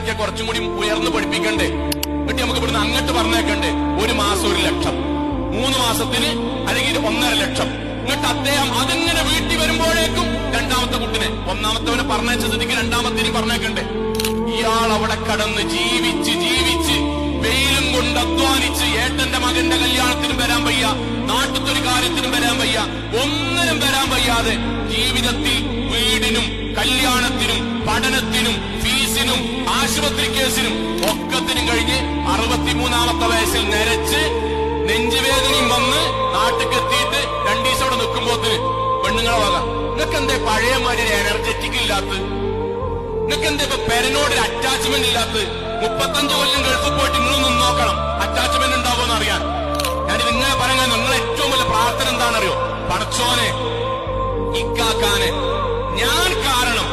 ആക്കിയ കുറച്ചും കൂടി ഉയർന്ന് പഠിപ്പിക്കണ്ടേ? എന്നിട്ട് നമുക്ക് ഇവിടുന്ന് അങ്ങോട്ട് പറഞ്ഞേക്കണ്ടേ? 1 മാസം 1 ലക്ഷം, 3 മാസത്തിന് അല്ലെങ്കിൽ 1.5 ലക്ഷം. എന്നിട്ട് അദ്ദേഹം അതിങ്ങനെ വീട്ടിൽ വരുമ്പോഴേക്കും രണ്ടാമത്തെ കുട്ടിനെ, ഒന്നാമത്തവനെ പറഞ്ഞയച്ച സ്ഥിതിക്ക് രണ്ടാമത്തേന് പറഞ്ഞേക്കണ്ടേ? ഇയാൾ അവിടെ കടന്ന് ജീവിച്ച് ജീവിച്ച് വെയിലും കൊണ്ട് അധ്വാനിച്ച് ഏട്ടന്റെ മകന്റെ കല്യാണത്തിനും വരാൻ വയ്യ, നാട്ടിലൊരു കാര്യത്തിനും വരാൻ വയ്യ, ഒന്നിനും വരാൻ വയ്യാതെ ജീവിതത്തിൽ വീടിനും കല്യാണത്തിനും പഠനത്തിനും ഫീസിനും ആശുപത്രി കേസിനും ഒക്കത്തിനും കഴിഞ്ഞ് 63-ാമത്തെ വയസ്സിൽ നിരച്ച് നെഞ്ചുവേദനയും വന്ന് നാട്ടിലെത്തിയിട്ട് 2 ദിവസം അവിടെ നിൽക്കുമ്പോത്തിന് പെണ്ണുങ്ങളെ വക നിങ്ങൾക്ക് എന്തേ പഴയമാതിരി എനർജറ്റിക് ഇല്ലാത്ത? നിങ്ങൾക്ക് എന്താ ഇപ്പൊ പെരനോട് അറ്റാച്ച്മെന്റ് ഇല്ലാത്ത? 35 കൊല്ലം ഗൾഫിൽ പോയിട്ട് നിങ്ങളൊന്നും നോക്കണം, അറ്റാച്ച്മെന്റ് ഉണ്ടാവുമെന്ന് അറിയാൻ. ഞാനിത് ഇങ്ങനെ പറയാൻ നിങ്ങളെ ഏറ്റവും വലിയ പ്രാർത്ഥന എന്താണെന്നറിയോ? പടച്ചോനെ ഇക്കാക്കാനെ ഞാൻ കാരണം